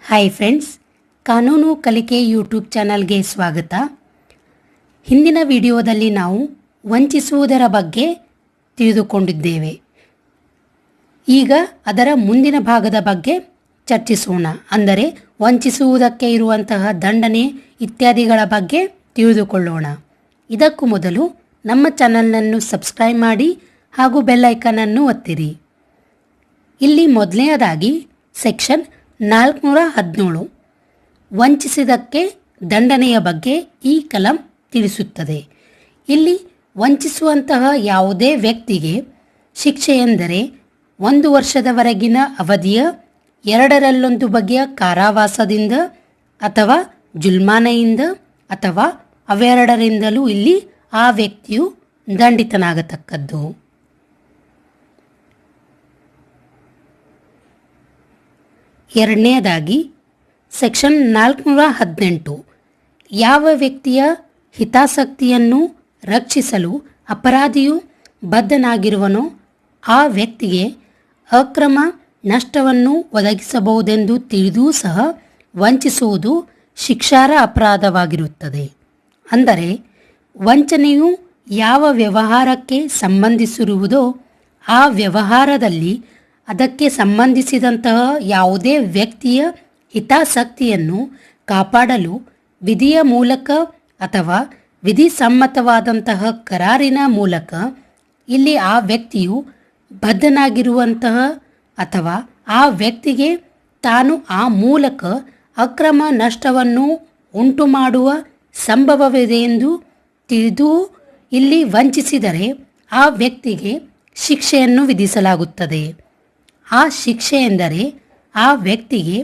Hi friends, ಕಾನೂನು ಕಲಿಕೆ YouTube ಚಾನಲ್ಗೆ ಸ್ವಾಗತ. ಹಿಂದಿನ ವಿಡಿಯೋದಲ್ಲಿ ನಾವು ವಂಚಿಸುವುದರ ಬಗ್ಗೆ ತಿಳಿದುಕೊಂಡಿದ್ದೇವೆ. ಈಗ ಅದರ ಮುಂದಿನ ಭಾಗದ ಬಗ್ಗೆ ಚರ್ಚಿಸೋಣ. ಅಂದರೆ ವಂಚಿಸುವುದಕ್ಕೆ ಇರುವಂತಹ ದಂಡನೆ ಇತ್ಯಾದಿಗಳ ಬಗ್ಗೆ ತಿಳಿದುಕೊಳ್ಳೋಣ. ಇದಕ್ಕೂ ಮೊದಲು ನಮ್ಮ ಚಾನಲ್ನನ್ನು ಸಬ್ಸ್ಕ್ರೈಬ್ ಮಾಡಿ ಹಾಗೂ ಬೆಲ್ ಐಕಾನನ್ನು ಒತ್ತಿರಿ. ಇಲ್ಲಿ ಮೊದಲನೆಯದಾಗಿ ಸೆಕ್ಷನ್ 417 ವಂಚಿಸಿದಕ್ಕೆ ದಂಡನೆಯ ಬಗ್ಗೆ ಈ ಕಲಂ ತಿಳಿಸುತ್ತದೆ. ಇಲ್ಲಿ ವಂಚಿಸುವಂತಹ ಯಾವುದೇ ವ್ಯಕ್ತಿಗೆ ಶಿಕ್ಷೆ ಎಂದರೆ 1 ವರ್ಷದವರೆಗಿನ ಅವಧಿಯ 2 ಬಗೆಯ ಕಾರಾವಾಸದಿಂದ ಅಥವಾ ಜುಲ್ಮಾನೆಯಿಂದ ಅಥವಾ ಅವೆರಡರಿಂದಲೂ ಇಲ್ಲಿ ಆ ವ್ಯಕ್ತಿಯು ದಂಡಿತನಾಗತಕ್ಕದ್ದು. ಎರಡನೆಯದಾಗಿ ಸೆಕ್ಷನ್ 418 ಯಾವ ವ್ಯಕ್ತಿಯ ಹಿತಾಸಕ್ತಿಯನ್ನು ರಕ್ಷಿಸಲು ಅಪರಾಧಿಯು ಬದ್ಧನಾಗಿರುವನೋ ಆ ವ್ಯಕ್ತಿಗೆ ಅಕ್ರಮ ನಷ್ಟವನ್ನು ಒದಗಿಸಬಹುದೆಂದು ತಿಳಿದೂ ಸಹ ವಂಚಿಸುವುದು ಶಿಕ್ಷಾರ್ಹ ಅಪರಾಧವಾಗಿರುತ್ತದೆ. ಅಂದರೆ ವಂಚನೆಯು ಯಾವ ವ್ಯವಹಾರಕ್ಕೆ ಸಂಬಂಧಿಸಿರುವುದೋ ಆ ವ್ಯವಹಾರದಲ್ಲಿ ಅದಕ್ಕೆ ಸಂಬಂಧಿಸಿದಂತಹ ಯಾವುದೇ ವ್ಯಕ್ತಿಯ ಹಿತಾಸಕ್ತಿಯನ್ನು ಕಾಪಾಡಲು ವಿಧಿಯ ಮೂಲಕ ಅಥವಾ ವಿಧಿಸಮ್ಮತವಾದಂತಹ ಕರಾರಿನ ಮೂಲಕ ಇಲ್ಲಿ ಆ ವ್ಯಕ್ತಿಯು ಬದ್ಧನಾಗಿರುವಂತಹ ಅಥವಾ ಆ ವ್ಯಕ್ತಿಗೆ ತಾನು ಆ ಮೂಲಕ ಅಕ್ರಮ ನಷ್ಟವನ್ನು ಉಂಟು ಮಾಡುವ ಸಂಭವವಿದೆ ಎಂದು ತಿಳಿದು ಇಲ್ಲಿ ವಂಚಿಸಿದರೆ ಆ ವ್ಯಕ್ತಿಗೆ ಶಿಕ್ಷೆಯನ್ನು ವಿಧಿಸಲಾಗುತ್ತದೆ. ಆ ಶಿಕ್ಷೆ ಎಂದರೆ ಆ ವ್ಯಕ್ತಿಗೆ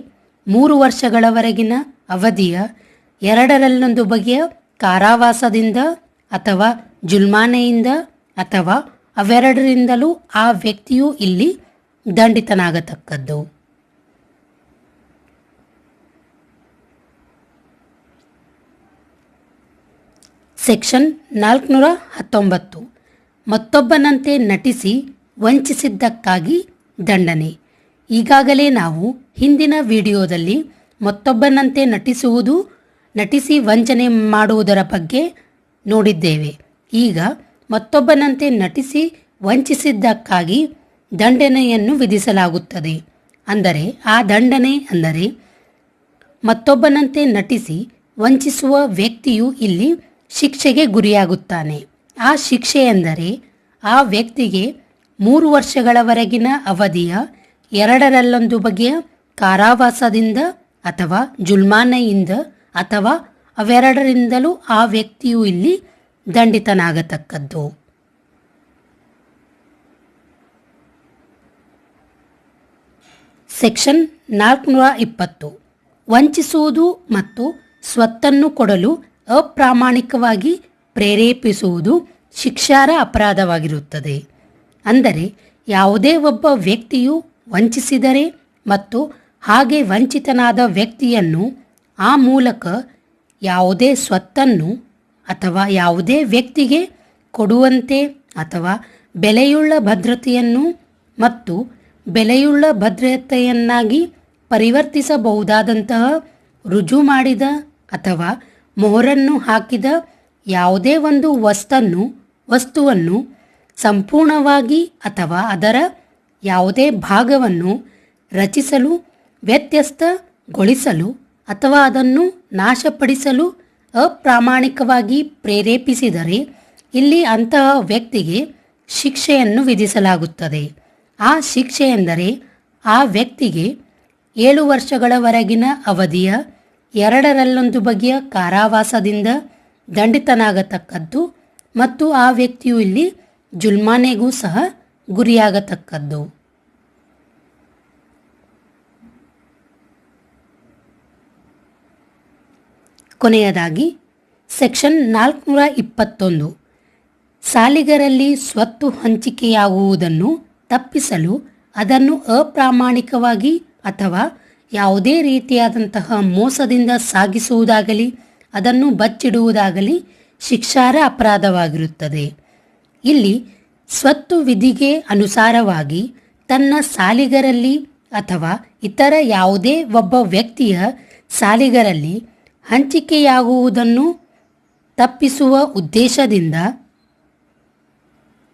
3 ವರ್ಷಗಳವರೆಗಿನ ಅವಧಿಯ 2 ಬಗೆಯ ಕಾರಾವಾಸದಿಂದ ಅಥವಾ ಜುಲ್ಮಾನೆಯಿಂದ ಅಥವಾ ಅವೆರಡರಿಂದಲೂ ಆ ವ್ಯಕ್ತಿಯು ಇಲ್ಲಿ ದಂಡಿತನಾಗತಕ್ಕದ್ದು. ಸೆಕ್ಷನ್ 419 ಮತ್ತೊಬ್ಬನಂತೆ ನಟಿಸಿ ವಂಚಿಸಿದ್ದಕ್ಕಾಗಿ ದಂಡನೆ. ಈಗಾಗಲೇ ನಾವು ಹಿಂದಿನ ವಿಡಿಯೋದಲ್ಲಿ ಮತ್ತೊಬ್ಬನಂತೆ ನಟಿಸಿ ವಂಚನೆ ಮಾಡುವುದರ ಬಗ್ಗೆ ನೋಡಿದ್ದೇವೆ. ಈಗ ಮತ್ತೊಬ್ಬನಂತೆ ನಟಿಸಿ ವಂಚಿಸಿದ್ದಕ್ಕಾಗಿ ದಂಡನೆಯನ್ನು ವಿಧಿಸಲಾಗುತ್ತದೆ. ಅಂದರೆ ಆ ದಂಡನೆ ಅಂದರೆ ಮತ್ತೊಬ್ಬನಂತೆ ನಟಿಸಿ ವಂಚಿಸುವ ವ್ಯಕ್ತಿಯು ಇಲ್ಲಿ ಶಿಕ್ಷೆಗೆ ಗುರಿಯಾಗುತ್ತಾನೆ. ಆ ಶಿಕ್ಷೆ ಎಂದರೆ ಆ ವ್ಯಕ್ತಿಗೆ 3 ವರ್ಷಗಳವರೆಗಿನ ಅವಧಿಯ 2 ಬಗೆಯ ಕಾರಾವಾಸದಿಂದ ಅಥವಾ ಜುಲ್ಮಾನೆಯಿಂದ ಅಥವಾ ಅವೆರಡರಿಂದಲೂ ಆ ವ್ಯಕ್ತಿಯು ಇಲ್ಲಿ ದಂಡಿತನಾಗತಕ್ಕದ್ದು. ಸೆಕ್ಷನ್ 420 ವಂಚಿಸುವುದು ಮತ್ತು ಸ್ವತ್ತನ್ನು ಕೊಡಲು ಅಪ್ರಾಮಾಣಿಕವಾಗಿ ಪ್ರೇರೇಪಿಸುವುದು ಶಿಕ್ಷಾರ್ಹ ಅಪರಾಧವಾಗಿರುತ್ತದೆ. ಅಂದರೆ ಯಾವುದೇ ಒಬ್ಬ ವ್ಯಕ್ತಿಯು ವಂಚಿಸಿದರೆ ಮತ್ತು ಹಾಗೆ ವಂಚಿತನಾದ ವ್ಯಕ್ತಿಯನ್ನು ಆ ಮೂಲಕ ಯಾವುದೇ ಸ್ವತ್ತನ್ನು ಅಥವಾ ಯಾವುದೇ ವ್ಯಕ್ತಿಗೆ ಕೊಡುವಂತೆ ಅಥವಾ ಬೆಲೆಯುಳ್ಳ ಭದ್ರತೆಯನ್ನು ಮತ್ತು ಬೆಲೆಯುಳ್ಳ ಭದ್ರತೆಯನ್ನಾಗಿ ಪರಿವರ್ತಿಸಬಹುದಾದಂತಹ ರುಜು ಮಾಡಿದ ಅಥವಾ ಮೊಹರನ್ನು ಹಾಕಿದ ಯಾವುದೇ ಒಂದು ವಸ್ತುವನ್ನು ಸಂಪೂರ್ಣವಾಗಿ ಅಥವಾ ಅದರ ಯಾವುದೇ ಭಾಗವನ್ನು ರಚಿಸಲು, ವ್ಯತ್ಯಸ್ತಗೊಳಿಸಲು ಅಥವಾ ಅದನ್ನು ನಾಶಪಡಿಸಲು ಅಪ್ರಾಮಾಣಿಕವಾಗಿ ಪ್ರೇರೇಪಿಸಿದರೆ ಇಲ್ಲಿ ಅಂತಹ ವ್ಯಕ್ತಿಗೆ ಶಿಕ್ಷೆಯನ್ನು ವಿಧಿಸಲಾಗುತ್ತದೆ. ಆ ಶಿಕ್ಷೆ ಎಂದರೆ ಆ ವ್ಯಕ್ತಿಗೆ 7 ವರ್ಷಗಳವರೆಗಿನ ಅವಧಿಯ 2 ಬಗೆಯ ಕಾರಾವಾಸದಿಂದ ದಂಡಿತನಾಗತಕ್ಕದ್ದು ಮತ್ತು ಆ ವ್ಯಕ್ತಿಯು ಇಲ್ಲಿ ಜುಲ್ಮಾನೆಗೂ ಸಹ ಗುರಿಯಾಗತಕ್ಕದ್ದು. ಕೊನೆಯದಾಗಿ ಸೆಕ್ಷನ್ 421 ಸಾಲಿಗರಲ್ಲಿ ಸ್ವತ್ತು ಹಂಚಿಕೆಯಾಗುವುದನ್ನು ತಪ್ಪಿಸಲು ಅದನ್ನು ಅಪ್ರಾಮಾಣಿಕವಾಗಿ ಅಥವಾ ಯಾವುದೇ ರೀತಿಯಾದಂತಹ ಮೋಸದಿಂದ ಸಾಗಿಸುವುದಾಗಲಿ ಅದನ್ನು ಬಚ್ಚಿಡುವುದಾಗಲಿ ಶಿಕ್ಷಾರ್ಹ ಅಪರಾಧವಾಗಿರುತ್ತದೆ. ಇಲ್ಲಿ ಸ್ವತ್ತು ವಿಧಿಗೆ ಅನುಸಾರವಾಗಿ ತನ್ನ ಸಾಲಿಗರಲ್ಲಿ ಅಥವಾ ಇತರ ಯಾವುದೇ ಒಬ್ಬ ವ್ಯಕ್ತಿಯ ಸಾಲಿಗರಲ್ಲಿ ಹಂಚಿಕೆಯಾಗುವುದನ್ನು ತಪ್ಪಿಸುವ ಉದ್ದೇಶದಿಂದ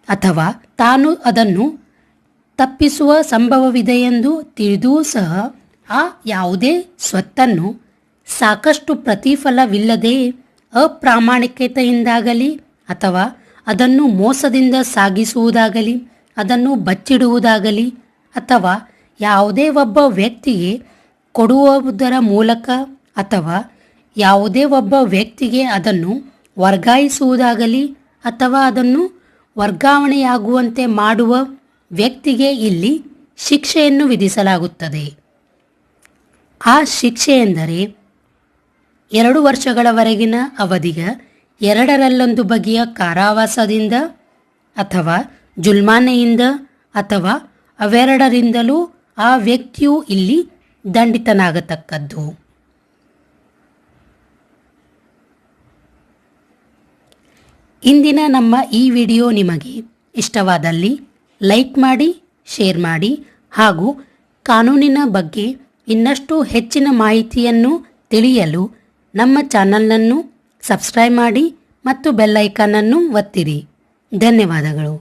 ಅಥವಾ ತಾನು ಅದನ್ನು ತಪ್ಪಿಸುವ ಸಂಭವವಿದೆಯೆಂದು ತಿಳಿದೂ ಸಹ ಆ ಯಾವುದೇ ಸ್ವತ್ತನ್ನು ಸಾಕಷ್ಟು ಪ್ರತಿಫಲವಿಲ್ಲದೆ ಅಪ್ರಾಮಾಣಿಕತೆಯಿಂದಾಗಲಿ ಅಥವಾ ಅದನ್ನು ಮೋಸದಿಂದ ಸಾಗಿಸುವುದಾಗಲಿ, ಅದನ್ನು ಬಚ್ಚಿಡುವುದಾಗಲಿ ಅಥವಾ ಯಾವುದೇ ಒಬ್ಬ ವ್ಯಕ್ತಿಗೆ ಕೊಡುವುದರ ಮೂಲಕ ಅಥವಾ ಯಾವುದೇ ಒಬ್ಬ ವ್ಯಕ್ತಿಗೆ ಅದನ್ನು ವರ್ಗಾಯಿಸುವುದಾಗಲಿ ಅಥವಾ ಅದನ್ನು ವರ್ಗಾವಣೆಯಾಗುವಂತೆ ಮಾಡುವ ವ್ಯಕ್ತಿಗೆ ಇಲ್ಲಿ ಶಿಕ್ಷೆಯನ್ನು ವಿಧಿಸಲಾಗುತ್ತದೆ. ಆ ಶಿಕ್ಷೆ ಎಂದರೆ 2 ವರ್ಷಗಳವರೆಗಿನ ಅವಧಿಯ 2 ಬಗೆಯ ಕಾರಾವಾಸದಿಂದ ಅಥವಾ ಜುಲ್ಮಾನೆಯಿಂದ ಅಥವಾ ಅವೆರಡರಿಂದಲೂ ಆ ವ್ಯಕ್ತಿಯು ಇಲ್ಲಿ ದಂಡಿತನಾಗತಕ್ಕದ್ದು. ಇಂದಿನ ನಮ್ಮ ಈ ವಿಡಿಯೋ ನಿಮಗೆ ಇಷ್ಟವಾದಲ್ಲಿ ಲೈಕ್ ಮಾಡಿ, ಶೇರ್ ಮಾಡಿ ಹಾಗೂ ಕಾನೂನಿನ ಬಗ್ಗೆ ಇನ್ನಷ್ಟು ಹೆಚ್ಚಿನ ಮಾಹಿತಿಯನ್ನು ತಿಳಿಯಲು ನಮ್ಮ ಚಾನಲನ್ನು ಸಬ್ಸ್ಕ್ರೈಬ್ ಮಾಡಿ ಮತ್ತು ಬೆಲ್ ಐಕಾನ್ ಅನ್ನು ಒತ್ತಿರಿ. ಧನ್ಯವಾದಗಳು.